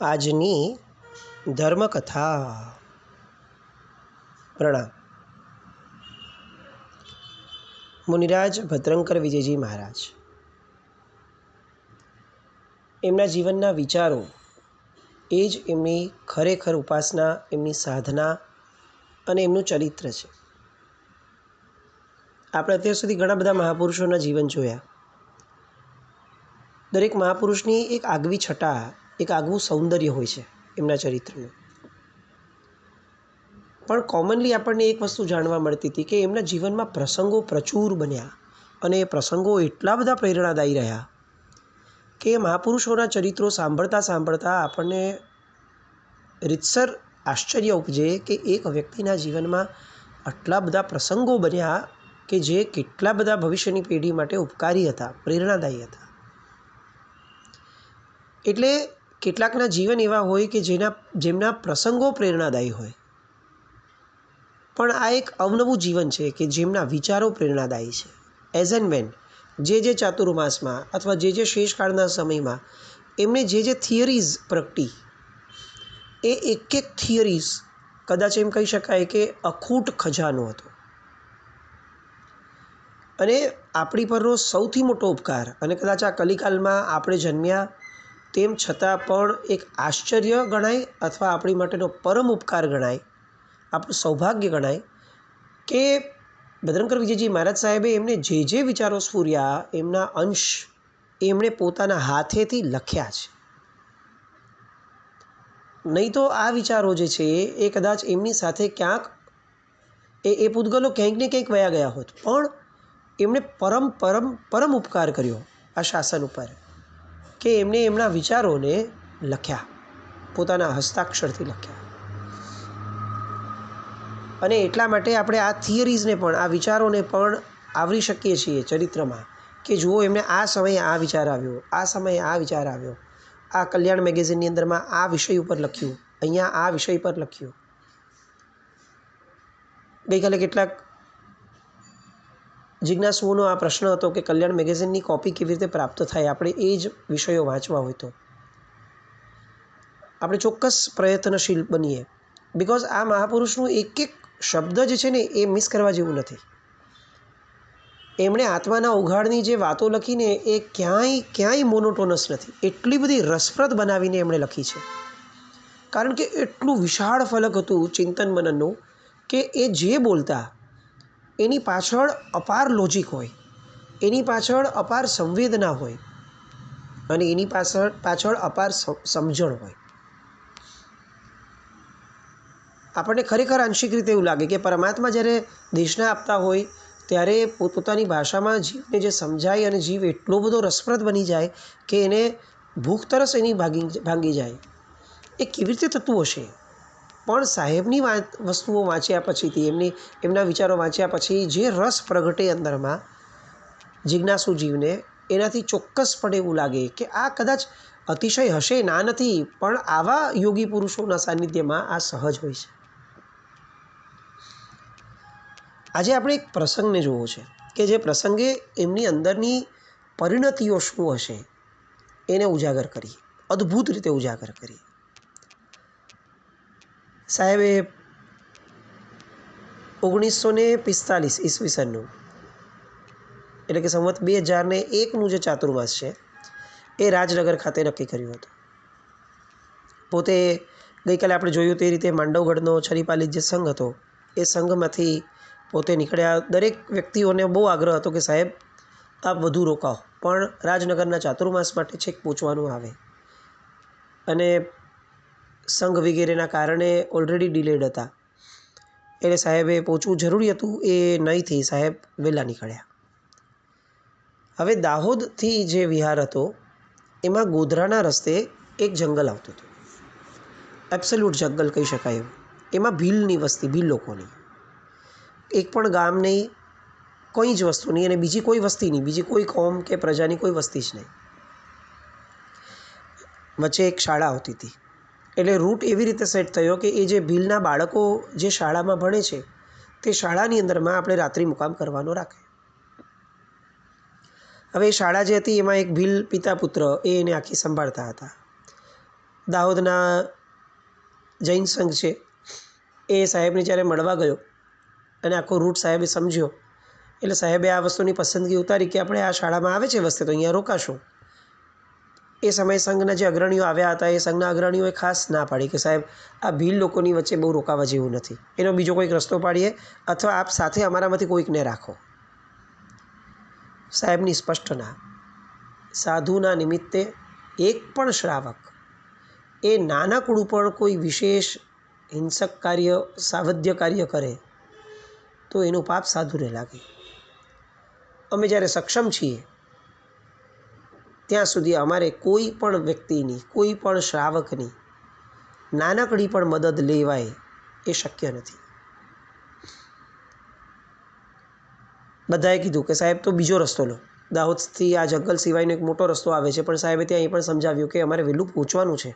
આજની ધર્મકથા. પ્રણામ. મુનિરાજ ભદ્રંકર વિજયજી મહારાજ એમના જીવનના વિચારો એ જ એમની ખરેખર ઉપાસના, એમની સાધના અને એમનું ચરિત્ર છે. આપણે અત્યાર સુધી ઘણા બધા મહાપુરુષોના જીવન જોયા. દરેક મહાપુરુષની એક આગવી છટા, એક આગવું સૌંદર્ય હોય છે એમના ચરિત્રનું. પણ કોમનલી આપણને એક વસ્તુ જાણવા મળતી હતી કે એમના જીવનમાં પ્રસંગો પ્રચુર બન્યા અને એ પ્રસંગો એટલા બધા પ્રેરણાદાયી રહ્યા કે મહાપુરુષોના ચરિત્રો સાંભળતા સાંભળતા આપણને રીતસર આશ્ચર્ય ઉપજે કે એક વ્યક્તિના જીવનમાં આટલા બધા પ્રસંગો બન્યા કે જે કેટલા બધા ભવિષ્યની પેઢી માટે ઉપકારી હતા, પ્રેરણાદાયી હતા. એટલે કેટલાકના જીવન એવા હોય કે જેમના પ્રસંગો પ્રેરણાદાયી હોય, પણ આ એક અવનવું જીવન છે કે જેમના વિચારો પ્રેરણાદાયી છે. એઝ એન્ડ વેન જે ચાતુર્માસમાં અથવા જે શેષકાળના સમયમાં એમને જે થિયરીઝ પ્રગટી, એ એક થિયરીઝ કદાચ એમ કહી શકાય કે અખૂટ ખજાનો હતો. અને આપણી પરનો સૌથી મોટો ઉપકાર, અને કદાચ આ કલિકાલમાં આપણે જન્મ્યા તેમ છતાં પણ એક આશ્ચર્ય ગણાય અથવા આપણી માટેનો પરમ ઉપકાર ગણાય, આપણું સૌભાગ્ય ગણાય કે ભદ્રંકર વિજયજી મહારાજ સાહેબે એમને જે વિચારો સ્ફૂર્યા, એમના અંશ એમણે પોતાના હાથેથી લખ્યા છે. નહીં તો આ વિચારો જે છે એ કદાચ એમની સાથે ક્યાંક એ પૂતગલો ક્યાંક ને ક્યાંક વયા ગયા હોત, પણ એમણે પરમ ઉપકાર કર્યો આ શાસન ઉપર કે એમણે એમના વિચારોને લખ્યા, પોતાના હસ્તાક્ષરથી લખ્યા. અને એટલા માટે આપણે આ થિયરીઝને પણ, આ વિચારોને પણ આવરી શકીએ છીએ ચરિત્રમાં કે જુઓ, એમને આ સમયે આ વિચાર આવ્યો, આ સમયે આ વિચાર આવ્યો, આ કલ્યાણ મેગેઝિનની અંદરમાં આ વિષય ઉપર લખ્યું, અહીંયા આ વિષય પર લખ્યું. ગઈકાલે કેટલાક જિજ્ઞાસુઓનો આ પ્રશ્ન હતો કે કલ્યાણ મેગેઝિનની કોપી કેવી રીતે પ્રાપ્ત થાય, આપણે એ જ વિષયો વાંચવા હોય તો આપણે ચોક્કસ પ્રયત્નશીલ બનીએ. બિકોઝ આ મહાપુરુષનું એક શબ્દ જે છે ને એ મિસ કરવા જેવું નથી. એમણે આત્માના ઉઘાડની જે વાતો લખીને એ ક્યાંય મોનોટોનસ નથી, એટલી બધી રસપ્રદ બનાવીને એમણે લખી છે. કારણ કે એટલું વિશાળ ફલક હતું ચિંતન મનનનું કે એ જે બોલતા એની પાછળ અપાર લોજિક હોય, એની પાછળ અપાર સંવેદના હોય અને એની પાછળ અપાર સમજણ હોય. આપણને ખરેખર આંશિક રીતે એવું લાગે કે પરમાત્મા જ્યારે દેશના આપતા હોય ત્યારે પોતપોતાની ભાષામાં જીવને જે સમજાય અને જીવ એટલો બધો રસપ્રદ બની જાય કે એને ભૂખ તરસ એની ભાંગી જાય. એ કેવી રીતે થતું હશે? પણ સાહેબની વસ્તુઓ વાંચ્યા પછીથી, એમના વિચારો વાંચ્યા પછી જે રસ પ્રગટે અંદરમાં જિજ્ઞાસુ જીવને, એનાથી ચોક્કસપણે એવું લાગે કે આ કદાચ અતિશય હશે, ના નથી, પણ આવા યોગી પુરુષોના સાનિધ્યમાં આ સહજ હોય છે. આજે આપણે એક પ્રસંગને જોવો છે કે જે પ્રસંગે એમની અંદરની પરિણતિઓ શું હશે એને ઉજાગર કરીએ, અદ્ભુત રીતે ઉજાગર કરીએ. સાહેબે 1945 ઈસવીસનનું, એટલે કે સંવત 2001નું જે ચાતુર્માસ છે એ રાજનગર ખાતે નક્કી કર્યું હતું. પોતે ગઈકાલે આપણે જોયું તે રીતે માંડવગઢનો છરીપાલિત જે સંઘ હતો એ સંઘમાંથી પોતે નીકળ્યા. દરેક વ્યક્તિઓને બહુ આગ્રહ હતો કે સાહેબ આપ વધુ રોકાઓ, પણ રાજનગરના ચાતુર્માસ માટે છેક પહોંચવાનું આવે અને સંઘ વગેરેના કારણે ઓલરેડી ડિલેડ હતા, એટલે સાહેબે પહોંચવું જરૂરી હતું. એ નહીંથી સાહેબ વહેલા નીકળ્યા. હવે દાહોદથી જે વિહાર હતો એમાં ગોધરાના રસ્તે એક જંગલ આવતું હતું, એબ્સોલ્યુટ જંગલ કહી શકાય એવું. એમાં ભીલની વસ્તી, ભીલ લોકોની, એક પણ ગામ નહીં, કોઈ જ વસ્તુ નહીં, અને બીજી કોઈ વસ્તી નહીં, બીજી કોઈ કોમ કે પ્રજાની કોઈ વસ્તી જ નહીં. વચ્ચે એક શાળા આવતી હતી. એટલે રૂટ એવી રીતે સેટ થયો કે એ જે ભીલના બાળકો જે શાળામાં ભણે છે તે શાળાની અંદરમાં આપણે રાત્રિ મુકામ કરવાનો રાખે. હવે એ શાળા જે હતી એમાં એક ભીલ પિતા પુત્ર એ એને આખી સંભાળતા હતા. દાહોદના જૈન સંઘ છે એ સાહેબને જ્યારે મળવા ગયો અને આખો રૂટ સાહેબે સમજ્યો, એટલે સાહેબે આ વસ્તુની પસંદગી ઉતારી કે આપણે આ શાળામાં આવે છે વસ્તુ તો અહીંયા રોકાશું. એ સમયે સંઘના જે અગ્રણીઓ આવ્યા હતા એ સંઘના અગ્રણીઓએ ખાસ ના પાડી કે સાહેબ આ ભીલ લોકોની વચ્ચે બહુ રોકાવા જેવું નથી, એનો બીજો કોઈક રસ્તો પાડીએ અથવા આપ સાથે અમારામાંથી કોઈકને રાખો. સાહેબની સ્પષ્ટ ના. સાધુના નિમિત્તે એક પણ શ્રાવક એ નાનકડું પણ કોઈ વિશેષ હિંસક કાર્ય, સાવધ્ય કાર્ય કરે તો એનું પાપ સાધુને લાગે. અમે જ્યારે સક્ષમ છીએ ત્યાં સુધી અમારે કોઈ પણ વ્યક્તિની, કોઈ પણ શ્રાવકની નાનકડી પણ મદદ લેવાય એ શક્ય નથી. બધાએ કીધું કે સાહેબ તો બીજો રસ્તો લો, દાહોદથી આ જંગલ સિવાયનો એક મોટો રસ્તો આવે છે, પણ સાહેબે ત્યાં એ પણ સમજાવ્યું કે અમારે વહેલું પહોંચવાનું છે.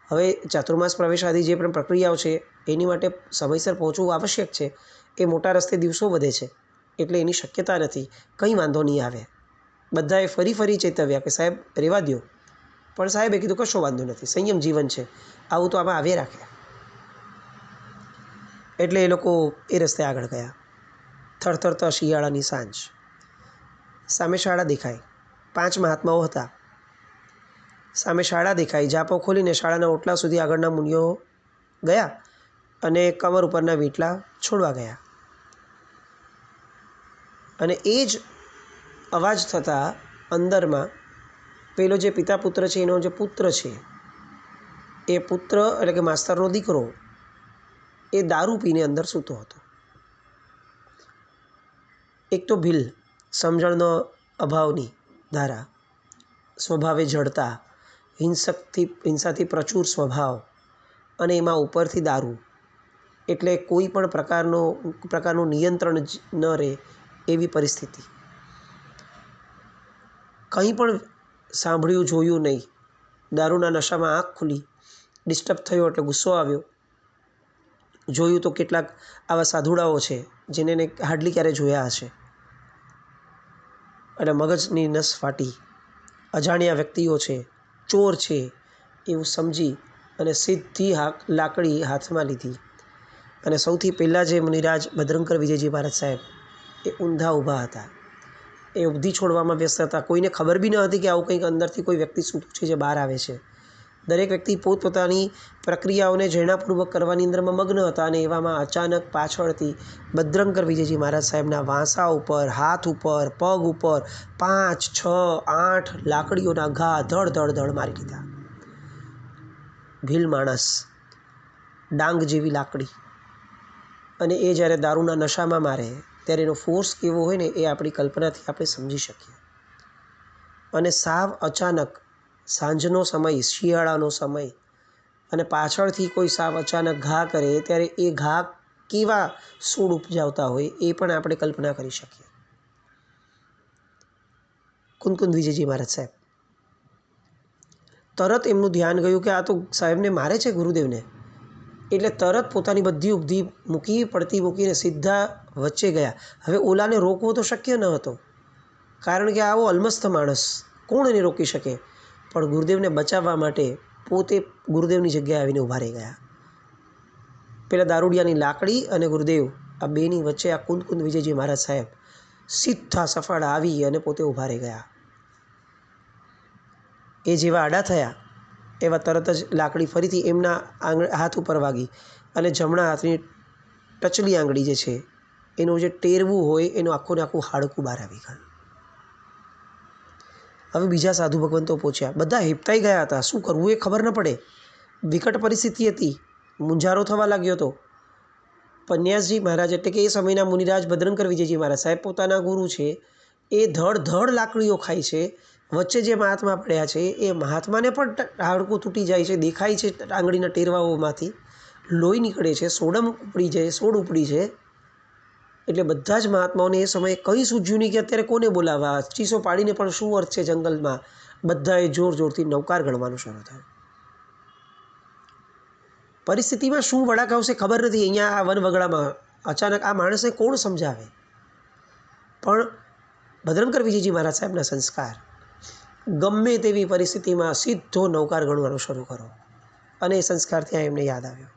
હવે ચાતુર્માસ પ્રવેશ આદિ જે પણ પ્રક્રિયાઓ છે એની માટે સમયસર પહોંચવું આવશ્યક છે. એ મોટા રસ્તે દિવસો વધે છે એટલે એની શક્યતા નથી, કંઈ વાંધો નહીં આવે. બધાએ ફરી ચેતવ્યા કે સાહેબ રહેવા દો, પણ સાહેબે કીધું કશો વાંધો નથી, સંયમ જીવન છે, આવું તો આમાં આવે રાખે. એટલે એ લોકો એ રસ્તે આગળ ગયા. થરથરતા શિયાળાની સાંજ, સામે શાળા દેખાય, 5 મહાત્માઓ હતા. સામે શાળા દેખાઈ, જાપો ખોલીને શાળાના ઓટલા સુધી આગળના મુનિઓ ગયા અને કમર ઉપરના વીંટલા છોડવા ગયા. અને એ જ અવાજ થતાં અંદરમાં પેલો જે પિતા પુત્ર છે એનો જે પુત્ર છે એ પુત્ર એટલે કે માસ્તરનો દીકરો એ દારૂ પીને અંદર સૂતો હતો. એક તો ભીલ, સમજણનો અભાવની ધારા, સ્વભાવે જડતા, હિંસાથી પ્રચુર સ્વભાવ અને એમાં ઉપરથી દારૂ, એટલે કોઈ પણ પ્રકારનું નિયંત્રણ ન રહે એવી પરિસ્થિતિ. કંઈ પણ સાંભળ્યું જોયું નહીં, દારૂના નશામાં આંખ ખુલી, ડિસ્ટર્બ થયો એટલે ગુસ્સો આવ્યો. જોયું તો કેટલાક આવા સાધુડાઓ છે જેને હાર્ડલી ક્યારે જોયા હશે, અને મગજની નસ ફાટી, અજાણ્યા વ્યક્તિઓ છે, ચોર છે એવું સમજી અને સીધી લાકડી હાથમાં લીધી. અને સૌથી પહેલાં જે મુનિરાજ ભદ્રંકર વિજયજી મહારાજ સાહેબ એ ઊંધા ઊભા હતા, એ ઉપધી છોડવામાં વ્યસ્ત હતા. કોઈને ખબર બી ન હતી કે આવું કંઈક અંદરથી કોઈ વ્યક્તિ સૂતું છે જે બહાર આવે છે. દરેક વ્યક્તિ પોતપોતાની પ્રક્રિયાઓને ઝીણાપૂર્વક કરવાની અંદરમાં મગ્ન હતા. અને એવામાં અચાનક પાછળથી ભદ્રંકર વિજયજી મહારાજ સાહેબના વાંસા ઉપર, હાથ ઉપર, પગ ઉપર 5, 6, 8 લાકડીઓના ઘા ધડ મારી દીધા. ભીલ માણસ, ડાંગ જેવી લાકડી, અને એ જ્યારે દારૂના નશામાં મારે ત્યારે એનો ફોર્સ કેવો હોય ને એ આપણી કલ્પનાથી આપણે સમજી શકીએ. અને સાવ અચાનક સાંજનો સમય, શિયાળાનો સમય, અને પાછળથી કોઈ સાવ અચાનક ઘા કરે ત્યારે એ ઘા કેવા સૂળ ઉપજાવતા હોય એ પણ આપણે કલ્પના કરી શકીએ. કુંદકુંદ વિજયજી મહારાજ સાહેબ, તરત એમનું ધ્યાન ગયું કે આ તો સાહેબને મારે છે ગુરુદેવને, એટલે તરત પોતાની બધી ઉપધી પડતી મૂકીને સીધા વચ્ચે ગયા. હવે ઓલાને રોકવો તો શક્ય ન હતો, કારણ કે આવો અલમસ્ત માણસ, કોણ એને રોકી શકે? પણ ગુરુદેવને બચાવવા માટે પોતે ગુરુદેવની જગ્યાએ આવીને ઊભા રહી ગયા. પેલા દારૂડિયાની લાકડી અને ગુરુદેવ આ બેની વચ્ચે આ કુંદકુંદ વિજયજી મહારાજ સાહેબ સીધા સફળ આવી અને પોતે ઊભા રહી ગયા. એ જેવા આડા થયા એવા તરત જ લાકડી ફરીથી એમના હાથ ઉપર વાગી અને જમણા હાથની ટચલી આંગળી જે છે એનું જે ટેરવું હોય એનું આખું ને આખું હાડકું બહાર આવી ગયું. હવે બીજા સાધુ ભગવંતો પહોંચ્યા, બધા હેપતાઈ ગયા હતા, શું કરવું એ ખબર ન પડે. વિકટ પરિસ્થિતિ હતી, મૂંઝારો થવા લાગ્યો હતો. પન્યાસજી મહારાજ એટલે કે એ સમયના મુનિરાજ ભદ્રંકર વિજયજી મહારાજ સાહેબ પોતાના ગુરુ છે, એ ધડ લાકડીઓ ખાય છે. વચ્ચે જે મહાત્મા પડ્યા છે એ મહાત્માને પણ હાડકું તૂટી જાય છે, દેખાય છે આંગળીના ટેરવાઓમાંથી લોહી નીકળે છે, સોડ ઉપડી છે. એટલે બધા જ મહાત્માઓને એ સમયે કંઈ સૂઝ્યું નહીં કે અત્યારે કોને બોલાવવા, ચીસો પાડીને પણ શું અર્થ છે જંગલમાં. બધાએ જોરથી નૌકાર ગણવાનું શરૂ થયું. પરિસ્થિતિમાં શું વળાક આવશે ખબર નથી. અહીંયા આ વનવગડામાં અચાનક આ માણસને કોણ સમજાવે? પણ ભદ્રંકર વિજયજી મહારાજ સાહેબના સંસ્કાર, ગમે તેવી પરિસ્થિતિમાં સીધો નૌકાર ગણવાનું શરૂ કરો. અને એ સંસ્કાર ત્યાં એમને યાદ આવ્યો.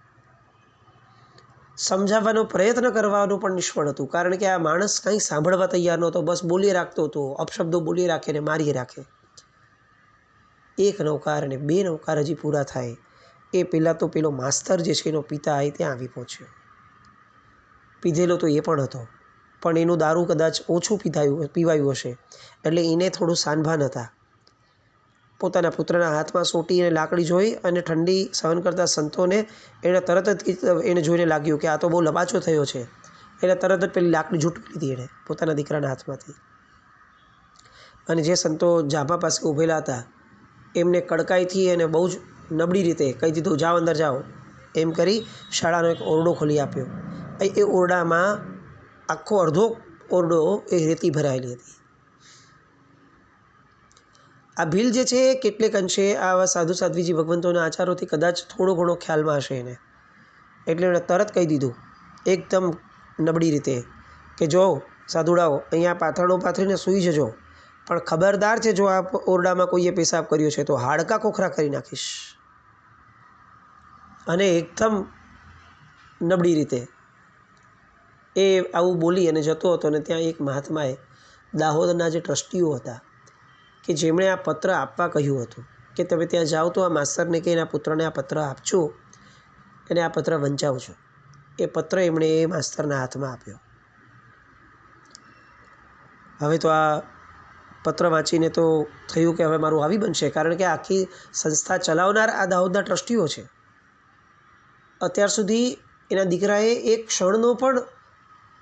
સમજાવવાનો પ્રયત્ન કરવાનું પણ નિષ્ફળ હતું, કારણ કે આ માણસ કંઈ સાંભળવા તૈયાર નહોતો. બસ બોલી રાખતો હતો, અપશબ્દો બોલી રાખે ને મારી રાખે. 1 નૌકાર અને 2 નૌકાર હજી પૂરા થાય એ પહેલાં તો પેલો માસ્તર જે છે એનો પિતા એ ત્યાં આવી પહોંચ્યો. પીધેલો તો એ પણ હતો, પણ એનું દારૂ કદાચ ઓછું પીવાયું હશે, એટલે એને થોડું સાનભાન હતા. પોતાના પુત્રના હાથમાં સોટી અને લાકડી જોઈ અને ઠંડી સહન કરતા સંતોને એણે તરત જ એને જોઈને લાગ્યું કે આ તો બહુ લબાચો થયો છે. એટલે તરત જ પેલી લાકડી ઝૂંટવી લીધી એણે પોતાના દીકરાના હાથમાંથી. અને જે સંતો જાભા પાસે ઊભેલા હતા એમને કડકાઈથી અને બહુ જ નબળી રીતે કહી દીધું, જાઓ અંદર જાઓ. એમ કરી શાળાનો એક ઓરડો ખોલી આપ્યો. એ ઓરડામાં આખો અડધો ઓરડો એ રેતી ભરાયેલી હતી. આ ભીલ જે છે કેટલેક અંશે આવા સાધુ સાધ્વીજી ભગવંતોના આચારોથી કદાચ થોડો ઘણો ખ્યાલમાં હશે એને, એટલે એણે તરત કહી દીધું એકદમ નબળી રીતે કે જો સાધુડાઓ, અહીંયા પાથરણો પાથરીને સૂઈ જજો, પણ ખબરદાર છે જો આ ઓરડામાં કોઈએ પેશાબ કર્યો છે તો હાડકાં ખોખરા કરી નાખીશ. અને એકદમ નબળી રીતે એ આવું બોલી અને જતો હતો. અને ત્યાં એક મહાત્માએ દાહોદના જે ટ્રસ્ટીઓ હતા કે જેમણે આ પત્ર આપવા કહ્યું હતું કે તમે ત્યાં જાઓ તો આ માસ્તરને કે એના પુત્રને આ પત્ર આપજો અને આ પત્ર વંચાવજો. એ પત્ર એમણે એ માસ્તરના હાથમાં આપ્યો. હવે તો આ પત્ર વાંચીને તો થયું કે હવે મારું આવી બનશે, કારણ કે આખી સંસ્થા ચલાવનાર આ દાહોદના ટ્રસ્ટીઓ છે. અત્યાર સુધી એના દીકરાએ એક ક્ષણનો પણ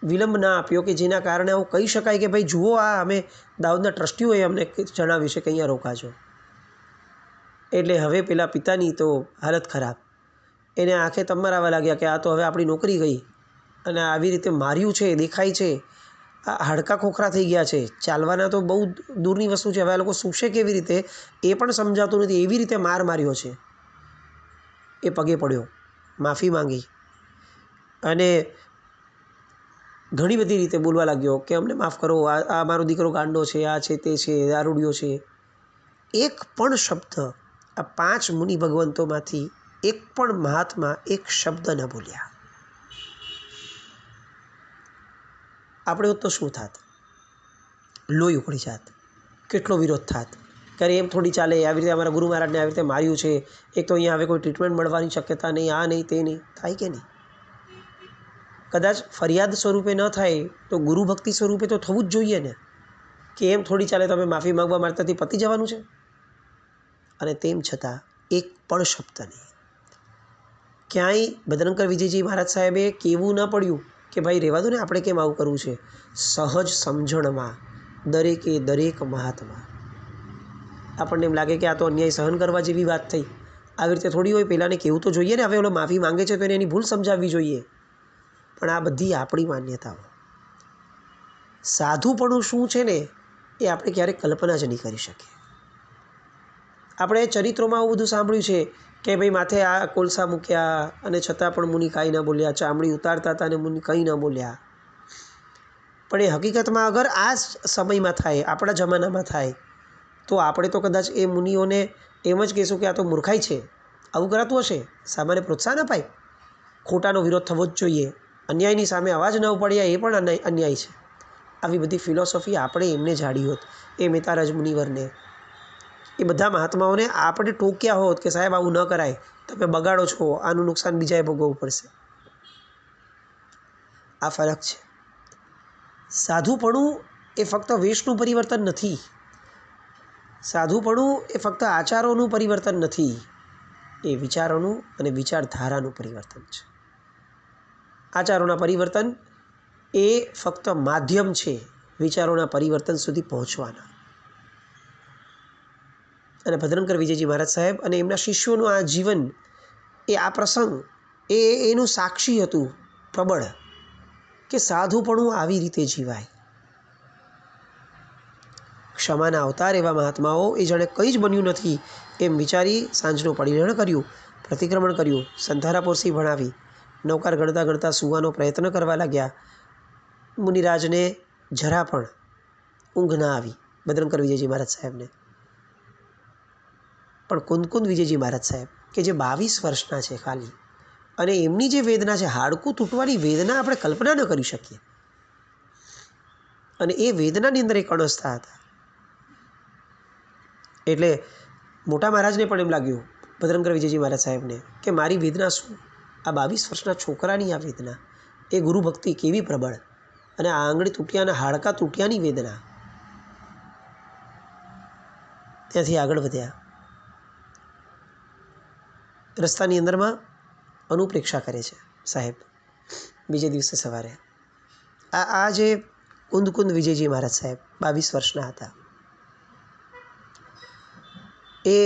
વિલંબ ના આપ્યો કે જેના કારણે આવું કહી શકાય કે ભાઈ જુઓ, આ અમે દાહોદના ટ્રસ્ટીઓએ અમને જણાવ્યું છે કે અહીંયા રોકાજો. એટલે હવે પેલા પિતાની તો હાલત ખરાબ. એને આંખે તમર આવવા લાગ્યા કે આ તો હવે આપણી નોકરી ગઈ, અને આવી રીતે માર્યું છે, દેખાય છે, આ હાડકાં ખોખરા થઈ ગયા છે. ચાલવાના તો બહુ દૂરની વસ્તુ છે, હવે આ લોકો સૂશે કેવી રીતે એ પણ સમજાતું નથી. એવી રીતે માર્યો છે. એ પગે પડ્યો, માફી માંગી અને ઘણી બધી રીતે બોલવા લાગ્યો કે અમને માફ કરો, આ મારો દીકરો ગાંડો છે, આ છે, તે છે, દારૂડિયો છે. એક પણ શબ્દ આ 5 મુનિ ભગવંતોમાંથી એક પણ મહાત્મા એક શબ્દ ન બોલ્યા. આપણે હોત તો શું થાત? લોહી ઉકળી જાત, કેટલો વિરોધ થાત. ત્યારે એમ થોડી ચાલે, આવી રીતે અમારા ગુરુ મહારાજને આવી રીતે માર્યું છે, એક તો અહીંયા હવે કોઈ ટ્રીટમેન્ટ મળવાની શક્યતા નહીં, આ નહીં, તે નહીં. થાય કે નહીં? કદાચ ફરિયાદ સ્વરૂપે ન થાય તો ગુરુ ભક્તિ સ્વરૂપે તો થવું જ જોઈએ ને, કે એમ થોડી ચાલે તમે માફી માગવા મારતાથી પતી જવાનું છે. અને તેમ છતાં એક પણ શબ્દ નહીં. ક્યાંય બજરંગકર વિજયજી મહારાજ સાહેબે કહેવું ન પડ્યું કે ભાઈ રહેવા દો ને, આપણે કેમ આવું કરવું છે. સહજ સમજણમાં દરેકે દરેક મહાત્મા. આપણને એમ લાગે કે આ તો અન્યાય સહન કરવા જેવી વાત થઈ. આવી રીતે થોડી હોય, પહેલાંને કહેવું તો જોઈએ ને, હવે ઓલો માફી માંગે છે તો એને એની ભૂલ સમજાવવી જોઈએ. પણ આ બધી આપણી માન્યતાઓ. સાધુપણું શું છે ને એ આપણે ક્યારેક કલ્પના જ નહીં કરી શકીએ. આપણે ચરિત્રોમાં આવું બધું સાંભળ્યું છે કે ભાઈ માથે આ કોલસા મૂક્યા અને છતાં પણ મુનિ કાંઈ ન બોલ્યા, ચામડી ઉતારતા હતા અને મુનિ કંઈ ન બોલ્યા. પણ એ હકીકતમાં અગર આ સમયમાં થાય, આપણા જમાનામાં થાય, તો આપણે તો કદાચ એ મુનિઓને એમ જ કહીશું કે આ તો મૂર્ખાઈ છે, આવું કરાતું હશે. સામાન્ય પ્રોત્સાહન અપાય. ખોટાનો વિરોધ થવો જ જોઈએ, અન્યાયની સામે અવાજ ન ઉપાડ્યા એ પણ અન્યાય છે. આવી બધી ફિલોસોફી આપણે એમને જાડી હોત, એ મહેતારાજ મુનિવરને, એ બધા મહાત્માઓને આપણે ટોક્યા હોત કે સાહેબ આવું ન કરાય, તમે બગાડો છો, આનું નુકસાન બીજાએ ભોગવવું પડશે. આ ફરક છે. સાધુપણું એ ફક્ત વેશનું પરિવર્તન નથી. સાધુપણું એ ફક્ત આચારોનું પરિવર્તન નથી, એ વિચારોનું અને વિચારધારાનું પરિવર્તન છે. આચારોના પરિવર્તન એ ફક્ત માધ્યમ છે વિચારોના પરિવર્તન સુધી પહોંચવાના. અને ભદ્રંકર વિજયજી મહારાજ સાહેબ અને એમના શિષ્યોનું આ જીવન, એ આ પ્રસંગ એનું સાક્ષી હતું પ્રબળ, કે સાધુપણું આવી રીતે જીવાય. ક્ષમાના અવતાર એવા મહાત્માઓ એ જાણે કંઈ જ બન્યું નથી એમ વિચારી સાંજનું પરિગ્રહણ કર્યું, પ્રતિક્રમણ કર્યું, સંધારાપોરસી ભણાવી, નૌકાર ગણતા ગણતા સૂવાનો પ્રયત્ન કરવા લાગ્યા. મુનિરાજને જરા પણ ઊંઘ ના આવી ભદ્રંકર વિજયજી મહારાજ સાહેબને. પણ કુંદકુંદ વિજયજી મહારાજ સાહેબ કે જે 22 વર્ષના છે ખાલી, અને એમની જે વેદના છે, હાડકું તૂટવાની વેદના આપણે કલ્પના ન કરી શકીએ, અને એ વેદનાની અંદર એ કણસતા હતા. એટલે મોટા મહારાજને પણ એમ લાગ્યું, ભદ્રંકર વિજયજી મહારાજ સાહેબને, કે મારી વેદના શું, આ 22 વર્ષના છોકરાની આ વેદના, એ ગુરુભક્તિ કેવી પ્રબળ, અને આ આંગળી તૂટ્યાના હાડકાં તૂટ્યાની વેદના. ત્યાંથી આગળ વધ્યા. રસ્તાની અંદરમાં અનુપ્રેક્ષા કરે છે સાહેબ. બીજે દિવસે સવારે આ જે કુંદ વિજયજી મહારાજ સાહેબ 22 વર્ષના હતા, એ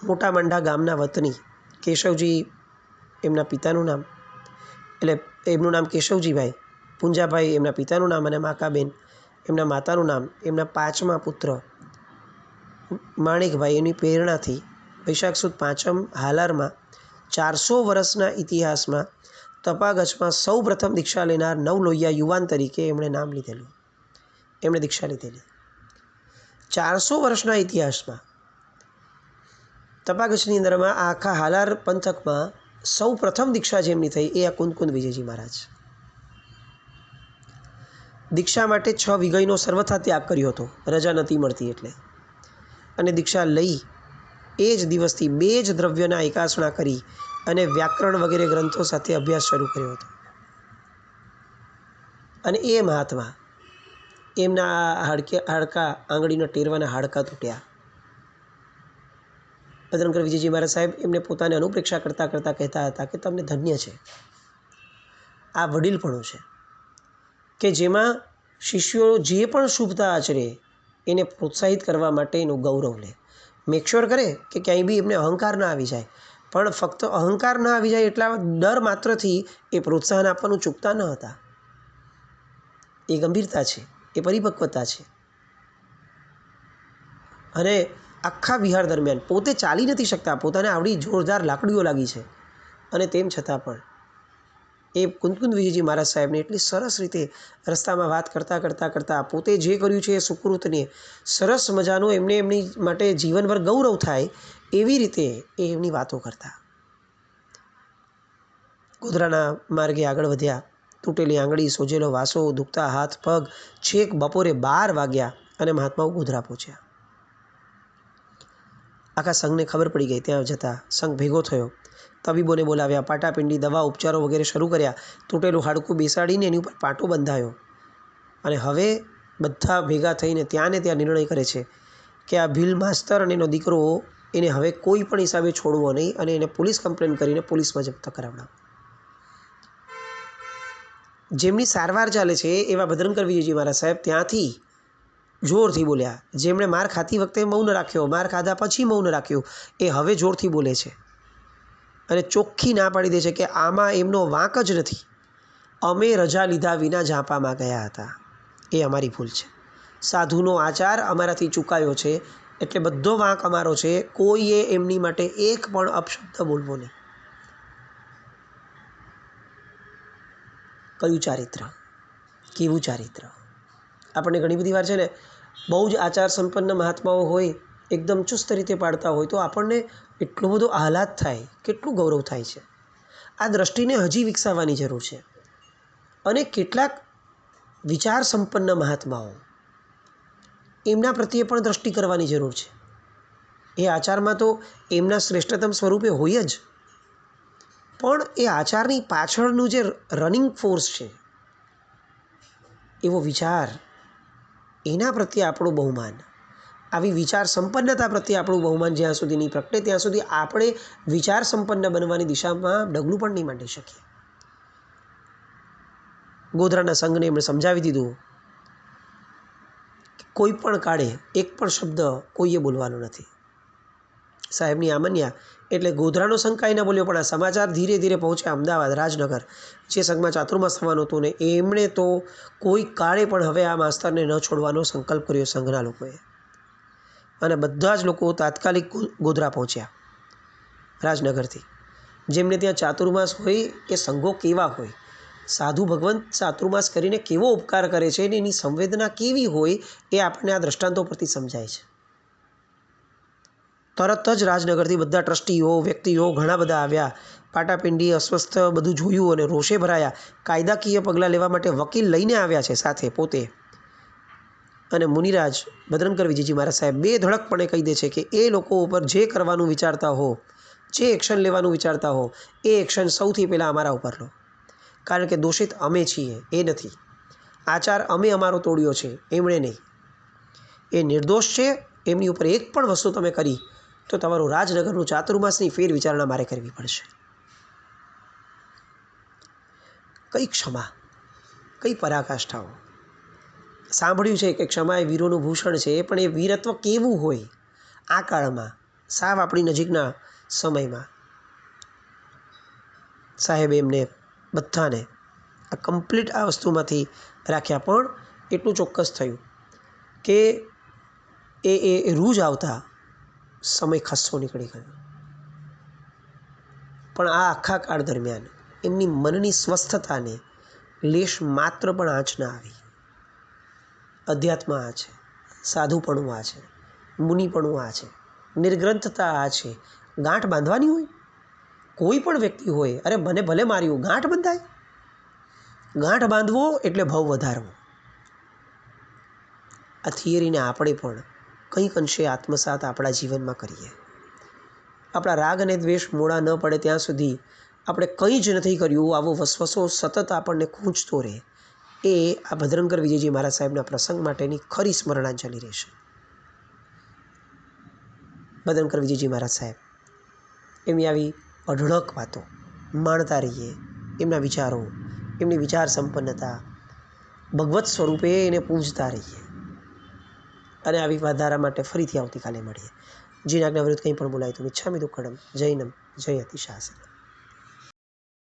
મોટા મંડા ગામના વતની કેશવજી, એમના પિતાનું નામ, એટલે એમનું નામ કેશવજીભાઈ, પુંજાભાઈ એમના પિતાનું નામ, અને માકાબેન એમના માતાનું નામ. એમના 5મા પુત્ર માણેકભાઈ, એની પ્રેરણાથી વૈશાખ સુદ 5મ હાલારમાં 400 વર્ષના ઇતિહાસમાં તપાગચમાં સૌ પ્રથમ દીક્ષા લેનાર નવલોહિયા યુવાન તરીકે એમણે નામ લીધેલું, એમણે દીક્ષા લીધેલી. 400 વર્ષના ઇતિહાસમાં તપાગચની અંદરમાં આખા હાલાર પંથકમાં સૌ પ્રથમ દીક્ષા જેમની થઈ એ આ કુંદ વિજયજી મહારાજ. દીક્ષા માટે 6 વિઘઈનો સર્વથા ત્યાગ કર્યો હતો, રજા નથી મળતી એટલે, અને દીક્ષા લઈ એ જ દિવસથી 2 જ દ્રવ્યના એકાસણા કરી અને વ્યાકરણ વગેરે ગ્રંથો સાથે અભ્યાસ શરૂ કર્યો હતો. અને એ મહાત્મા, એમના હાડકાં, આંગળીના ટેરવાના હાડકાં તૂટ્યા. ભદ્રંકર વિજયજી મહારાજ સાહેબ એમને પોતાને અનુપ્રેક્ષા કરતાં કરતાં કહેતા હતા કે તમને ધન્ય છે, આ વડીલપણું છે કે જેમાં શિષ્યો જે પણ શુભતા આચરે એને પ્રોત્સાહિત કરવા માટે એનું ગૌરવ લે, મેકશ્યોર કરે કે ક્યાંય બી એમને અહંકાર ના આવી જાય, પણ ફક્ત અહંકાર ના આવી જાય એટલા ડર માત્રથી એ પ્રોત્સાહન આપવાનું ચૂકતા ન હતા. એ ગંભીરતા છે, એ પરિપક્વતા છે. અને આખા વિહાર દરમિયાન પોતે ચાલી નથી શકતા, પોતાને આવડી જોરદાર લાકડીઓ લાગી છે, અને તેમ છતાં પણ એ કુંદ વિજયજી મહારાજ સાહેબને એટલી સરસ રીતે રસ્તામાં વાત કરતાં પોતે જે કર્યું છે એ સુકૃતને સરસ મજાનું એમની માટે જીવનભર ગૌરવ થાય એવી રીતે એ એમની વાતો કરતા. ગોધરાના માર્ગે આગળ વધ્યા. તૂટેલી આંગળી, સોજેલો વાસો, દુખતા હાથ પગ, છેક બપોરે 12 વાગ્યા અને મહાત્માઓ ગોધરા પહોંચ્યા. આખા સંઘને ખબર પડી ગઈ. ત્યાં જતાં સંઘ ભેગો થયો, તબીબોને બોલાવ્યા, પાટાપિંડી, દવા, ઉપચારો વગેરે શરૂ કર્યા. તૂટેલું હાડકું બેસાડીને એની ઉપર પાટો બંધાયો, અને હવે બધા ભેગા થઈને ત્યાં નિર્ણય કરે છે કે આ ભીલ માસ્તર અને એનો દીકરો એને હવે કોઈ પણ હિસાબે છોડવો નહીં, અને એને પોલીસ કમ્પ્લેન કરીને પોલીસમાં જપ્ત કરાવડાવો. જેમની સારવાર ચાલે છે એવા ભદ્રંકર વિજયજી મહારાજ સાહેબ ત્યાંથી જોરથી બોલ્યા. જેમણે માર ખાતી વખતે મૌન રાખ્યો, માર ખાધા પછી મૌન રાખ્યું, એ હવે જોરથી બોલે છે અને ચોખ્ખી ના પાડી દે છે કે આમાં એમનો વાંક જ નથી. અમે રજા લીધા વિના ઝાંપામાં ગયા હતા, એ અમારી ભૂલ છે. સાધુનો આચાર અમારાથી ચૂકાયો છે, એટલે બધો વાંક અમારો છે. કોઈએ એમની માટે એક પણ અપશબ્દ બોલવો નહીં. કયું ચારિત્ર, કેવું ચારિત્ર! આપણને ઘણી બધી વાર છે ને, બહુ જ આચાર સંપન્ન મહાત્માઓ હોય, એકદમ ચુસ્ત રીતે પાડતા હોય તો આપણને એટલો બધો આહલાદ થાય, કેટલું ગૌરવ થાય છે. આ દૃષ્ટિને હજી વિકસાવવાની જરૂર છે. અને કેટલાક વિચાર સંપન્ન મહાત્માઓ, એમના પ્રત્યે પણ દૃષ્ટિ કરવાની જરૂર છે. એ આચારમાં તો એમના શ્રેષ્ઠતમ સ્વરૂપે હોય જ, પણ એ આચારની પાછળનું જે રનિંગ ફોર્સ છે, એવો વિચાર, એના પ્રત્યે આપણું બહુમાન, આવી વિચાર સંપન્નતા પ્રત્યે આપણું બહુમાન જ્યાં સુધી નહીં પ્રગટે ત્યાં સુધી આપણે વિચાર સંપન્ન બનવાની દિશામાં ડગલું પણ નહીં માંડી શકીએ. ગોધરાના સંઘને એમણે સમજાવી દીધું કે કોઈ પણ કાળે એક પણ શબ્દ કોઈએ બોલવાનો નથી. સાહેબની આમન્યા એટલે ગોધરાનો સંઘ કાંઈ ના બોલ્યો, પણ આ સમાચાર ધીરે ધીરે પહોંચ્યા અમદાવાદ, રાજનગર, જે સંઘમાં ચાતુર્માસ થવાનું હતું, ને એમણે તો કોઈ કાળે પણ હવે આ માસ્તરને ન છોડવાનો સંકલ્પ કર્યો સંઘના લોકોએ. અને બધા જ લોકો તાત્કાલિક ગોધરા પહોંચ્યા રાજનગરથી. જેમને ત્યાં ચાતુર્માસ હોય એ સંઘો કેવા હોય, સાધુ ભગવંત ચાતુર્માસ કરીને કેવો ઉપકાર કરે છે અને એની સંવેદના કેવી હોય, એ આપણને આ દ્રષ્ટાંતો પરથી સમજાય છે. તરત જ રાજનગરથી બધા ટ્રસ્ટીઓ વ્યક્તિઓ ઘણા બધા આવ્યા. પાટાપિંડી અસ્વસ્થ બધું જોયું અને રોષે ભરાયા. કાયદાકીય પગલાં લેવા માટે વકીલ લઈને આવ્યા છે સાથે પોતે. અને મુનિરાજ ભદ્રંકર વિજયજી મહારાજ સાહેબ બેધડકપણે કહી દે છે કે એ લોકો ઉપર જે કરવાનું વિચારતા હો, જે એક્શન લેવાનું વિચારતા હો, એ એક્શન સૌથી પહેલાં અમારા ઉપર લો. કારણ કે દોષિત અમે છીએ, એ નથી. આચાર અમે અમારો તોડ્યો છે, એમણે નહીં. એ નિર્દોષ છે, એમની ઉપર એક પણ વસ્તુ તમે કરી તો તમારું રાજનગરનું ચાતુર્માસની ફેર વિચારણા મારે કરવી પડશે. કઈ ક્ષમા, કઈ પરાકાષ્ઠાઓ. સાંભળ્યું છે કે ક્ષમા એ વીરોનું ભૂષણ છે, પણ એ વીરત્વ કેવું હોય આ કાળમાં, સાવ આપણી નજીકના સમયમાં. સાહેબ એમને બધાને આ કમ્પ્લીટ આ વસ્તુમાંથી રાખ્યા. પણ એટલું ચોક્કસ થયું કે એ રૂજ આવતા સમય ખાસ્સો નીકળી ગયો. પણ આ આખા કાળ દરમિયાન એમની મનની સ્વસ્થતાને લેશ માત્ર પણ આંચ ના આવી. અધ્યાત્મ આ છે, સાધુપણું આ છે, મુનિપણું આ છે, નિર્ગ્રંથતા આ છે. ગાંઠ બાંધવાની હોય કોઈ પણ વ્યક્તિ હોય, અરે મને ભલે માર્યું, ગાંઠ બંધાય. ગાંઠ બાંધવો એટલે ભાવ વધારવો. આ થિયરીને આપણે પણ કંઈક અંશે આત્મસાત આપણા જીવનમાં કરીએ. આપણા રાગ અને દ્વેષ મોડા ન પડે ત્યાં સુધી આપણે કંઈ જ નથી કર્યું આવો વસવસો સતત આપણને ખૂંચતો રહે. એ આ ભદ્રંકર વિજયજી મહારાજ સાહેબના પ્રસંગ માટેની ખરી સ્મરણાંજલિ રહેશે. ભદ્રંકર વિજયજી મહારાજ સાહેબ એમની આવી અઢળક વાતો માણતા રહીએ. એમના વિચારો, એમની વિચાર સંપન્નતા, ભગવત સ્વરૂપે એને પૂજતા રહીએ. અને આવી વાધારા માટે ફરીથી આવતીકાલે મળીએ. જીન આજ્ઞા વિરુદ્ધ કંઈ પણ બોલાય તો મિચ્છામિ દુક્કડમ. જૈનમ જય અતિશાસન.